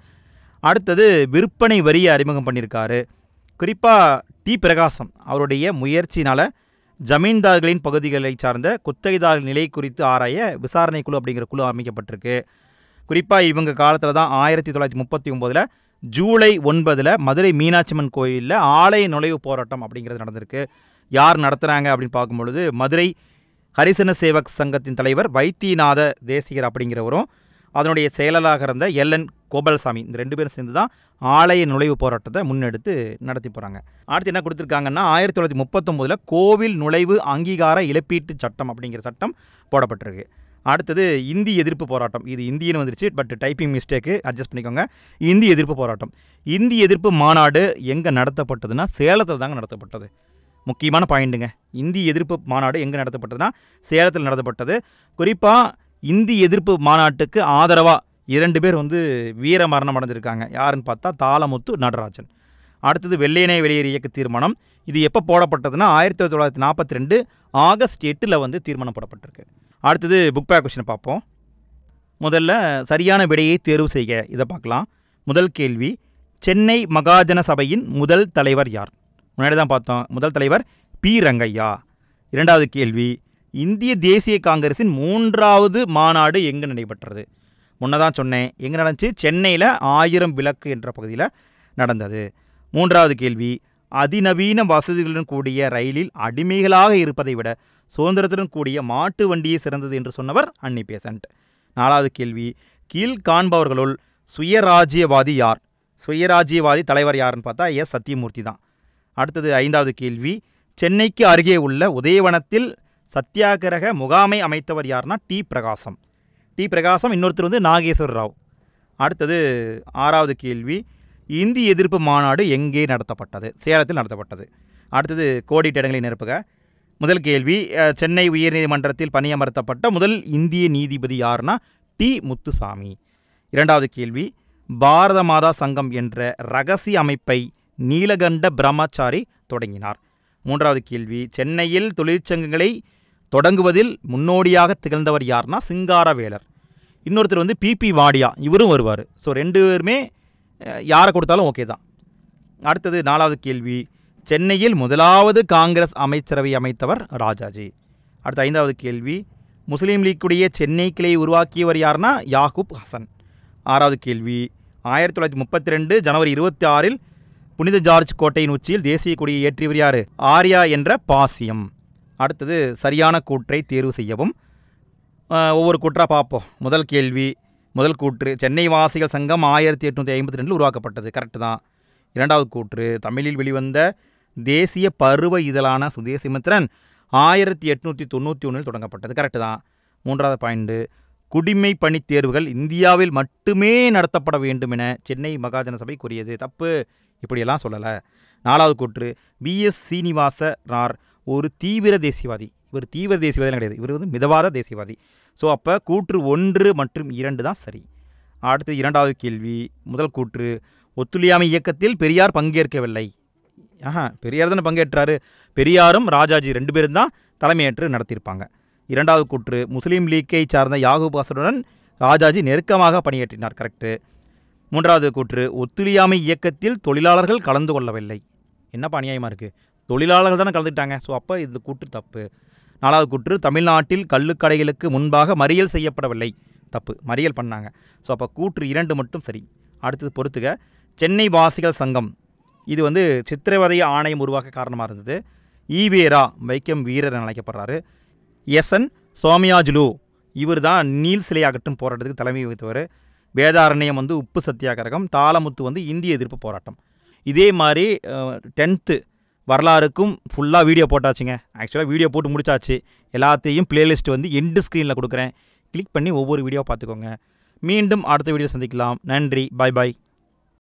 Speaker 1: அடுத்தது விற்பனை வரியை அறிமுகம் பண்ணியிருக்காரு. குறிப்பாக டி பிரகாசம் அவருடைய முயற்சினால் ஜமீன்தார்களின் பகுதிகளை சார்ந்த குத்தகைதாரர்கள் நிலை குறித்து ஆராய விசாரணை குழு அப்படிங்கிற குழு அமைக்கப்பட்டிருக்கு. குறிப்பாக இவங்க காலத்தில் தான் 1939 ஜூலை 9 மதுரை மீனாட்சியம்மன் கோயிலில் ஆலய நுழைவு போராட்டம் அப்படிங்கிறது நடந்திருக்கு. யார் நடத்துகிறாங்க அப்படின்னு பார்க்கும்பொழுது மதுரை ஹரிசன சேவக் சங்கத்தின் தலைவர் வைத்தியநாத தேசிகர் அப்படிங்கிறவரும் அதனுடைய செயலாளராக இருந்த எல்என் கோபாலசாமி, இந்த 2 பேரும் சேர்ந்து தான் ஆலய நுழைவு போராட்டத்தை முன்னெடுத்து நடத்தி போகிறாங்க. அடுத்து என்ன கொடுத்துருக்காங்கன்னா 1939 கோவில் நுழைவு அங்கீகார இழப்பீட்டு சட்டம் அப்படிங்கிற சட்டம் போடப்பட்டிருக்கு. அடுத்தது இந்தி எதிர்ப்பு போராட்டம். இது இந்தியன்னு வந்துருச்சு, பட் டைப்பிங் மிஸ்டேக்கு, அட்ஜஸ்ட் பண்ணிக்கோங்க. இந்தி எதிர்ப்பு போராட்டம். இந்தி எதிர்ப்பு மாநாடு எங்கே நடத்தப்பட்டதுன்னா சேலத்தில் தாங்க நடத்தப்பட்டது. முக்கியமான பாயிண்ட்டுங்க. இந்தி எதிர்ப்பு மாநாடு எங்கே நடத்தப்பட்டதுன்னா சேலத்தில் நடத்தப்பட்டது. குறிப்பாக இந்தி எதிர்ப்பு மாநாட்டுக்கு ஆதரவாக 2 பேர் வந்து வீர மரணம் அடைஞ்சிருக்காங்க. யாருன்னு பார்த்தா தாளமுத்து நடராஜன். அடுத்தது வெள்ளையனே வெளியேறு இயக்க தீர்மானம். இது எப்போ போடப்பட்டதுன்னா 1942 ஆகஸ்ட் 8 வந்து தீர்மானம் போடப்பட்டிருக்கு. அடுத்தது புக் பேக் கொஸ்டினை பார்ப்போம். முதல்ல சரியான விடையை தேர்வு செய்க. இதை பார்க்கலாம். முதல் கேள்வி, சென்னை மகாஜன சபையின் முதல் தலைவர் யார்? முன்னாடி தான் பார்த்தோம். முதல் தலைவர் பி ரங்கையா. இரண்டாவது கேள்வி, இந்திய தேசிய காங்கிரஸின் 3வது மாநாடு எங்கே நடைபெற்றது? முன்னதான் சொன்னேன், எங்கே நடந்துச்சு? சென்னையில் 1000 விளக்கு என்ற பகுதியில் நடந்தது. மூன்றாவது கேள்வி, அதிநவீன வசதிகளுடன் கூடிய ரயிலில் அடிமைகளாக இருப்பதை விட சுதந்திரத்துடன் கூடிய மாட்டு வண்டியே சிறந்தது என்று சொன்னவர் அன்னி பெசன்ட். நாலாவது கேள்வி, கீழ்காண்பவர்களுள் சுயராஜ்யவாதி யார்? சுயராஜ்யவாதி தலைவர் யாருன்னு பார்த்தா எஸ் சத்தியமூர்த்தி தான். அடுத்தது ஐந்தாவது கேள்வி, சென்னைக்கு அருகே உள்ள உதயவனத்தில் சத்தியாகிரக முகாமை அமைத்தவர் யார்னா டி பிரகாசம். டி பிரகாசம், இன்னொருத்தர் வந்து நாகேஸ்வர ராவ். அடுத்தது ஆறாவது கேள்வி, இந்தி எதிர்ப்பு மாநாடு எங்கே நடத்தப்பட்டது? சேலத்தில் நடத்தப்பட்டது. அடுத்தது கோடிட்ட இடங்களை நிரப்புக. முதல் கேள்வி, சென்னை உயர்நீதிமன்றத்தில் பணியமர்த்தப்பட்ட முதல் இந்திய நீதிபதி யார்னா டி முத்துசாமி. இரண்டாவது கேள்வி, பாரத மாதா சங்கம் என்ற இரகசிய அமைப்பை நீலகண்ட பிரம்மச்சாரி தொடங்கினார். மூன்றாவது கேள்வி, சென்னையில் தொழிற்சங்கங்களை தொடங்குவதில் முன்னோடியாக திகழ்ந்தவர் யார்னா சிங்காரவேலர். இன்னொருத்தர் வந்து பிபி வாடியா, இவரும் வருவார். ஸோ 2 பேருமே யாரை கொடுத்தாலும் ஓகே தான். அடுத்தது நாலாவது கேள்வி, சென்னையில் முதலாவது காங்கிரஸ் அமைச்சரவை அமைத்தவர் ராஜாஜி. அடுத்த ஐந்தாவது கேள்வி, முஸ்லீம் லீக்குடைய சென்னை கிளையை உருவாக்கியவர் யார்னா யாகூப் ஹசன். ஆறாவது கேள்வி, 1932 ஜனவரி 26 புனித ஜார்ஜ் கோட்டையின் உச்சியில் தேசிய கொடியை ஏற்றியவர் யார்? ஆர்யா என்ற பாசியம். அடுத்தது சரியான கூற்றை தேர்வு செய்யவும். ஒவ்வொரு கூற்றாக பார்ப்போம். முதல் கேள்வி, முதல் கூற்று, சென்னை வாசிகள் சங்கம் 1852 உருவாக்கப்பட்டது. கரெக்டு தான். இரண்டாவது கூற்று, தமிழில் வெளிவந்த தேசிய பருவ இதழான சுதேசிமித்திரன் 1891 தொடங்கப்பட்டது. கரெக்டு தான். மூன்றாவது பாயிண்ட்டு, குடிமை பணி தேர்வுகள் இந்தியாவில் மட்டுமே நடத்தப்பட வேண்டும் என சென்னை மகாஜன சபை கூறியது. தப்பு, இப்படியெல்லாம் சொல்லலை. நாலாவது கூற்று, பிஎஸ் சீனிவாச ரார் ஒரு தீவிர தேசியவாதி. இவர் தீவிர தேசியவாதி கிடையாது, இவர் வந்து மிதவாத தேசியவாதி. ஸோ அப்போ கூற்று 1 மற்றும் 2 தான் சரி. அடுத்து இரண்டாவது கேள்வி, முதல் கூற்று, ஒத்துழையாமை இயக்கத்தில் பெரியார் பங்கேற்கவில்லை. பெரியார் தானே பங்கேற்றாரு. பெரியாரும் ராஜாஜி 2 பேரும் தான் தலைமையேற்று நடத்தியிருப்பாங்க. இரண்டாவது கூற்று, முஸ்லீம் லீக்கை சார்ந்த யாகூப் ஹசனுடன் ராஜாஜி நெருக்கமாக பணியாற்றினார். கரெக்டு. மூன்றாவது கூற்று, ஒத்துழையாமை இயக்கத்தில் தொழிலாளர்கள் கலந்து கொள்ளவில்லை. என்னப்பா அநியாயமாக இருக்குது, தொழிலாளர்கள் தானே கலந்துக்கிட்டாங்க. ஸோ அப்போ இது கூற்று தப்பு. நாலாவது கூற்று, தமிழ்நாட்டில் கள்ளுக்கடைகளுக்கு முன்பாக மறியல் செய்யப்படவில்லை. தப்பு, மறியல் பண்ணாங்க. ஸோ அப்போ கூற்று 2 மட்டும் சரி. அடுத்தது பொறுத்துக, சென்னை வாசிகள் சங்கம் இது வந்து சித்திரவதை ஆணையம் உருவாக்க காரணமாக இருந்தது. ஈவேரா வைக்கம் வீரர் அழைக்கப்படுறாரு. எஸ்என் சோமயாஜுலு இவர் தான் நீல் சிலை அகற்றும் போராட்டத்துக்கு தலைமை வகித்தவர். வேதாரண்யம் வந்து உப்பு சத்தியாகிரகம். தாளமுத்து வந்து இந்திய எதிர்ப்பு போராட்டம். இதே மாதிரி 10th வரலாறுக்கும் ஃபுல்லாக வீடியோ போட்டாச்சுங்க. ஆக்சுவலாக வீடியோ போட்டு முடிச்சாச்சு. எல்லாத்தையும் பிளேலிஸ்ட் வந்து எண்டு ஸ்க்ரீனில் கொடுக்குறேன். கிளிக் பண்ணி ஒவ்வொரு வீடியோ பார்த்துக்கோங்க. மீண்டும் அடுத்த வீடியோ சந்திக்கலாம். நன்றி. பாய் பாய்.